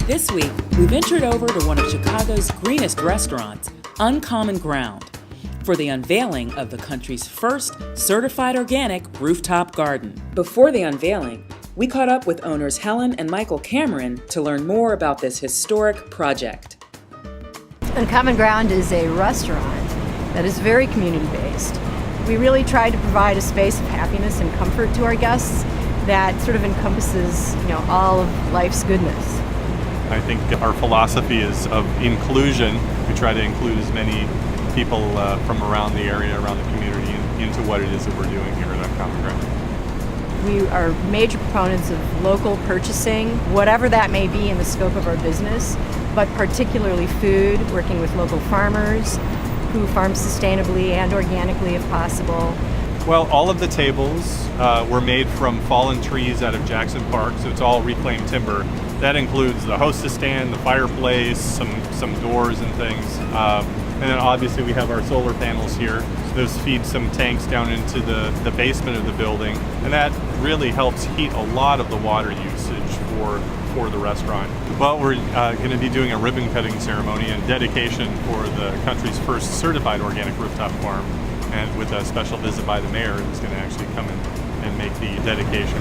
This week, we ventured over to one of Chicago's greenest restaurants, Uncommon Ground, for the unveiling of the country's first certified organic rooftop garden. Before the unveiling, we caught up with owners Helen and Michael Cameron to learn more about this historic project. Uncommon Ground is a restaurant that is very community-based. We really tried to provide a space of happiness and comfort to our guests that sort of encompasses, all of life's goodness. I think our philosophy is of inclusion. We try to include as many people from around the area, around the community, into what it is that we're doing here at Uncommon Ground. We are major proponents of local purchasing, whatever that may be in the scope of our business, but particularly food, working with local farmers who farm sustainably and organically if possible. Well, all of the tables were made from fallen trees out of Jackson Park, so it's all reclaimed timber. That includes the hostess stand, the fireplace, some doors and things. And then obviously we have our solar panels here. Those feed some tanks down into the basement of the building. And that really helps heat a lot of the water usage for the restaurant. Well, we're going to be doing a ribbon cutting ceremony and dedication for the country's first certified organic rooftop farm. And with a special visit by the mayor, who's going to actually come in and make the dedication.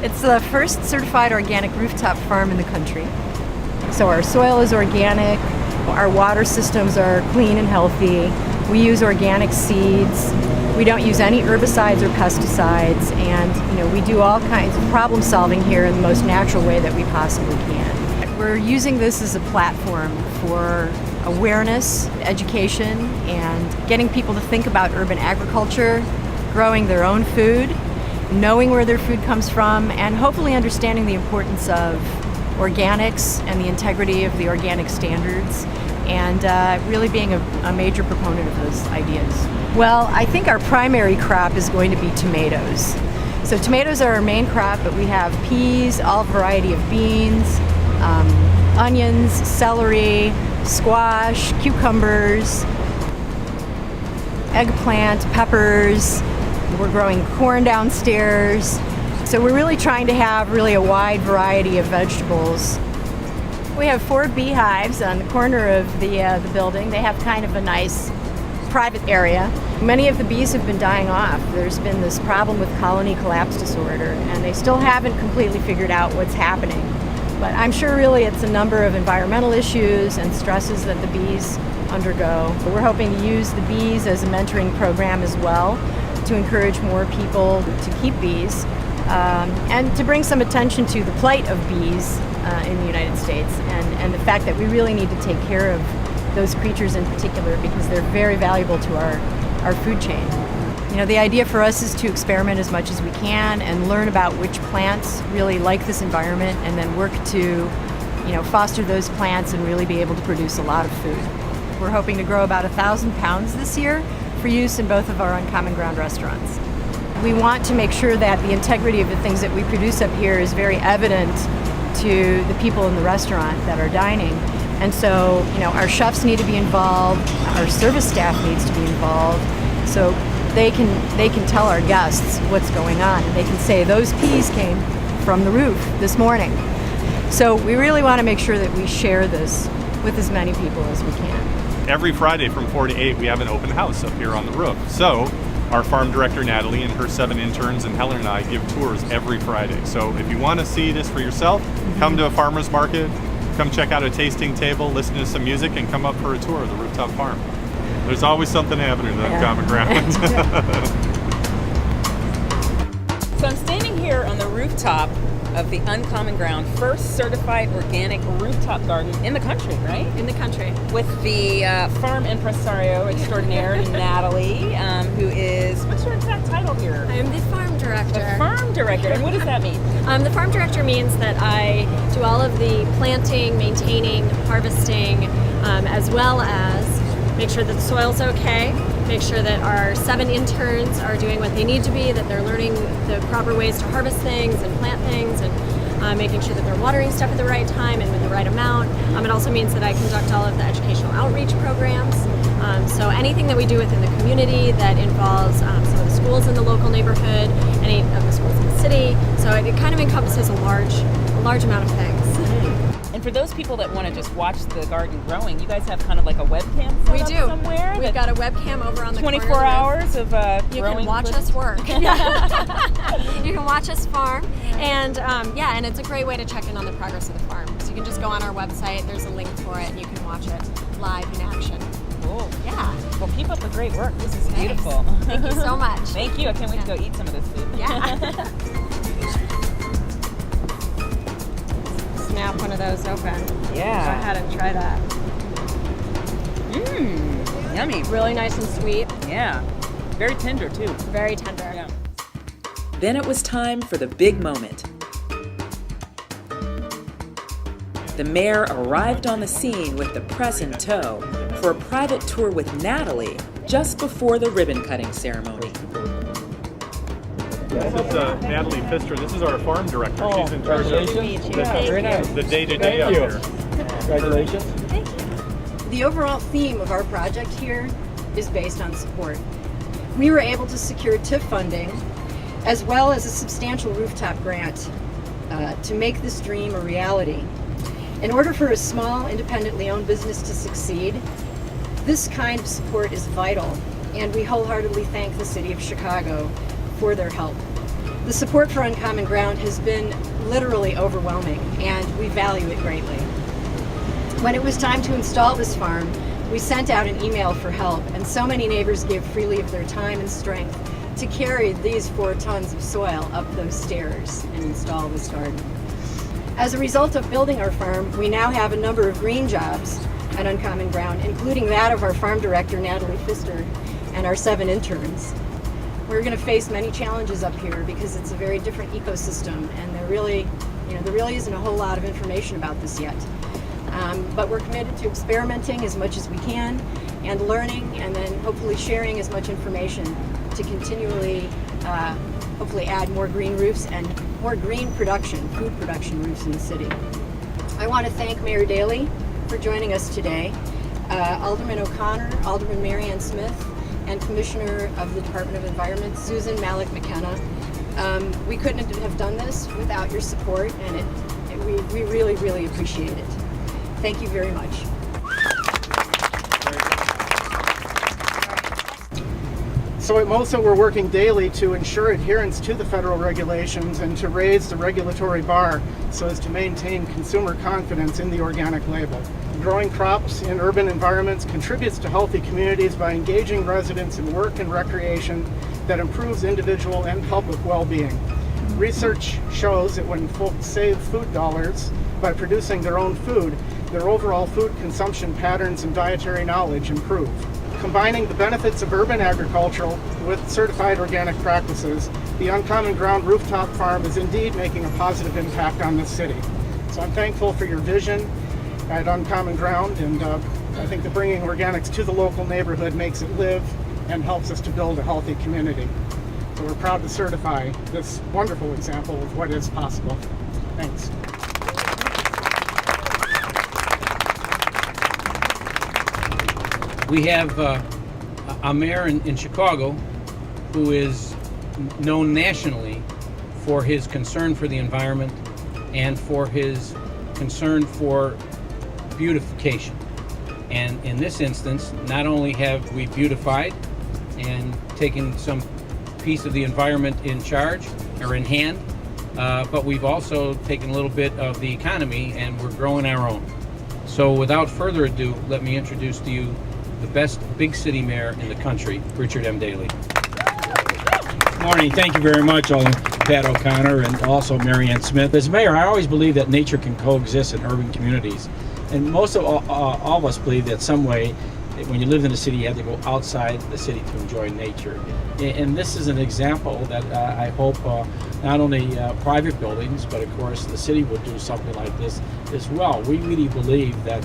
It's the first certified organic rooftop farm in the country. So our soil is organic, our water systems are clean and healthy, we use organic seeds, we don't use any herbicides or pesticides, and we do all kinds of problem solving here in the most natural way that we possibly can. We're using this as a platform for awareness, education, and getting people to think about urban agriculture, growing their own food, knowing where their food comes from, and hopefully understanding the importance of organics and the integrity of the organic standards, and really being a major proponent of those ideas. Well, I think our primary crop is going to be tomatoes. So tomatoes are our main crop, but we have peas, all variety of beans, onions, celery, squash, cucumbers, eggplant, peppers. We're growing corn downstairs. So we're really trying to have a wide variety of vegetables. We have 4 beehives on the corner of the building. They have kind of a nice private area. Many of the bees have been dying off. There's been this problem with colony collapse disorder, and they still haven't completely figured out what's happening. But I'm sure really it's a number of environmental issues and stresses that the bees undergo. We're hoping to use the bees as a mentoring program as well, to encourage more people to keep bees, and to bring some attention to the plight of bees in the United States, and the fact that we really need to take care of those creatures in particular because they're very valuable to our food chain. The idea for us is to experiment as much as we can and learn about which plants really like this environment, and then work to foster those plants and really be able to produce a lot of food. We're hoping to grow about 1,000 pounds this year for use in both of our Uncommon Ground restaurants. We want to make sure that the integrity of the things that we produce up here is very evident to the people in the restaurant that are dining. And so, our chefs need to be involved, our service staff needs to be involved, so they can tell our guests what's going on, and they can say those peas came from the roof this morning. So we really want to make sure that we share this with as many people as we can. Every Friday from 4 to 8, we have an open house up here on the roof. So our farm director, Natalie, and her 7 interns, and Helen and I give tours every Friday. So if you want to see this for yourself, come to a farmer's market, come check out a tasting table, listen to some music, and come up for a tour of the rooftop farm. There's always something happening at Uncommon Ground. So I'm standing here on the rooftop of the Uncommon Ground, first certified organic rooftop garden in the country, right? In the country. With the farm impresario extraordinaire, Natalie, who is, what's your exact title here? I am the farm director. The farm director, and what does that mean? The farm director means that I do all of the planting, maintaining, harvesting, as well as make sure that the soil's okay, make sure that our 7 interns are doing what they need to be, that they're learning the proper ways to harvest things and plant things, and making sure that they're watering stuff at the right time and with the right amount. It also means that I conduct all of the educational outreach programs. So anything that we do within the community that involves some of the schools in the local neighborhood, any of the schools in the city. So it kind of encompasses a large large amount of things. And for those people that want to just watch the garden growing, you guys have kind of like a webcam set We up do. somewhere? We've got a webcam over on the 24 corner hours of You growing can watch footage? us work. You can watch us farm. And and it's a great way to check in on the progress of the farm. So you can just go on our website, there's a link for it, and you can watch it live in action. Cool. Yeah. Well, keep up the great work. This is Thanks. beautiful. Thank you so much. Thank you. I can't wait to go eat some of this food. Yeah. Snap one of those open. Yeah. Go ahead and try that. Mmm. Yummy. Really nice and sweet. Yeah. Very tender, too. Very tender. Yeah. Then it was time for the big moment. The mayor arrived on the scene with the press in tow for a private tour with Natalie just before the ribbon cutting ceremony. This is Natalie Pfister. This is our farm director. She's in charge of the day-to-day out here. Congratulations. The overall theme of our project here is based on support. We were able to secure TIF funding as well as a substantial rooftop grant to make this dream a reality. In order for a small, independently owned business to succeed, this kind of support is vital, and we wholeheartedly thank the City of Chicago for their help. The support for Uncommon Ground has been literally overwhelming, and we value it greatly. When it was time to install this farm, we sent out an email for help, and so many neighbors gave freely of their time and strength to carry these 4 tons of soil up those stairs and install this garden. As a result of building our farm, we now have a number of green jobs at Uncommon Ground, including that of our farm director, Natalie Pfister, and our 7 interns. We're going to face many challenges up here because it's a very different ecosystem, and there really isn't a whole lot of information about this yet. But we're committed to experimenting as much as we can and learning, and then hopefully sharing as much information to continually hopefully add more green roofs and more green production, food production roofs in the city. I want to thank Mayor Daley for joining us today, Alderman O'Connor, Alderman Marianne Smith, and Commissioner of the Department of Environment, Susan Malik McKenna. We couldn't have done this without your support, and we really, really appreciate it. Thank you very much. So at MOSA, we're working daily to ensure adherence to the federal regulations and to raise the regulatory bar so as to maintain consumer confidence in the organic label. Growing crops in urban environments contributes to healthy communities by engaging residents in work and recreation that improves individual and public well-being. Research shows that when folks save food dollars by producing their own food, their overall food consumption patterns and dietary knowledge improve. Combining the benefits of urban agriculture with certified organic practices, the Uncommon Ground Rooftop Farm is indeed making a positive impact on this city. So I'm thankful for your vision at Uncommon Ground, and I think that bringing organics to the local neighborhood makes it live and helps us to build a healthy community. So we're proud to certify this wonderful example of what is possible. Thanks. We have a mayor in Chicago who is known nationally for his concern for the environment and for his concern for beautification. And in this instance, not only have we beautified and taken some piece of the environment in charge or in hand, but we've also taken a little bit of the economy and we're growing our own. So without further ado, let me introduce to you the best big city mayor in the country, Richard M. Daley. Good morning. Thank you very much, Alderman Pat O'Connor and also Marianne Smith. As mayor, I always believe that nature can coexist in urban communities. And most of all of us believe that some way, when you live in the city, you have to go outside the city to enjoy nature. And this is an example that I hope not only private buildings, but of course the city will do something like this as well. We really believe that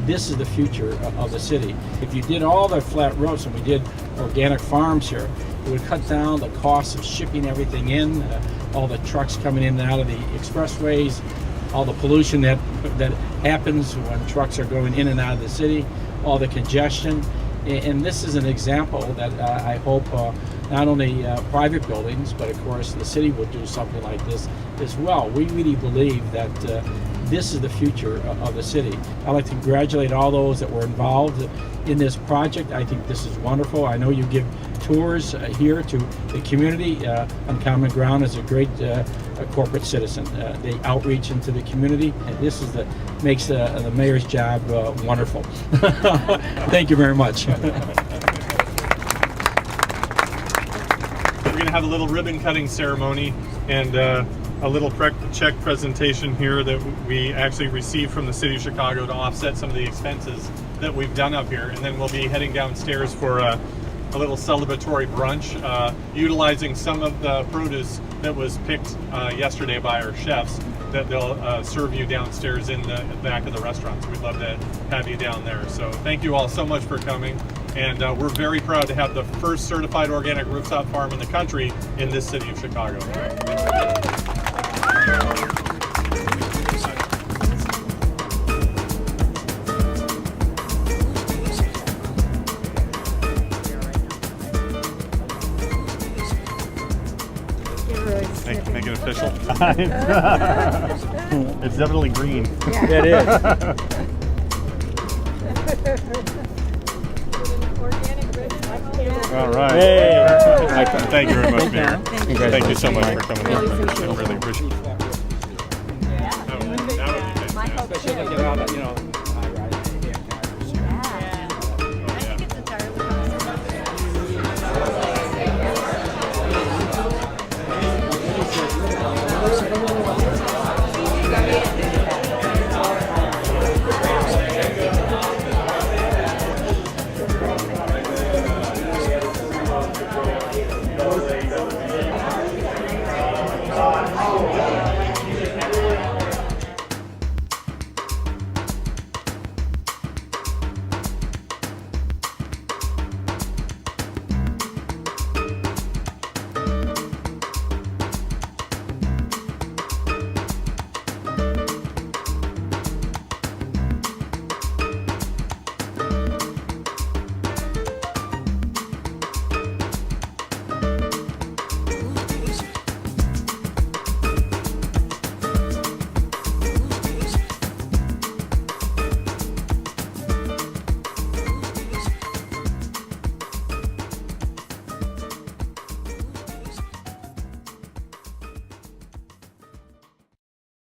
this is the future of the city. If you did all the flat roofs and we did organic farms here, it would cut down the cost of shipping everything in, all the trucks coming in and out of the expressways, all the pollution that happens when trucks are going in and out of the city, all the congestion. And this is an example that I hope not only private buildings, but of course the city will do something like this as well. We really believe that this is the future of the city. I'd like to congratulate all those that were involved in this project. I think this is wonderful. I know you give tours here to the community. Uncommon Ground is a great corporate citizen. They outreach into the community, and this is makes the mayor's job wonderful. Thank you very much. We're going to have a little ribbon cutting ceremony and a little check presentation here that we actually received from the city of Chicago to offset some of the expenses that we've done up here. And then we'll be heading downstairs for a little celebratory brunch, utilizing some of the produce that was picked yesterday by our chefs that they'll serve you downstairs in the back of the restaurant. So we'd love to have you down there. So thank you all so much for coming. And we're very proud to have the first certified organic rooftop farm in the country in this city of Chicago. Make it official. It's definitely green. Yeah, it is. All right. Hey. Thank you very much, Mayor. Thank you so much for coming. Really appreciate it. Really appreciate it. That would be fantastic. Especially, you know,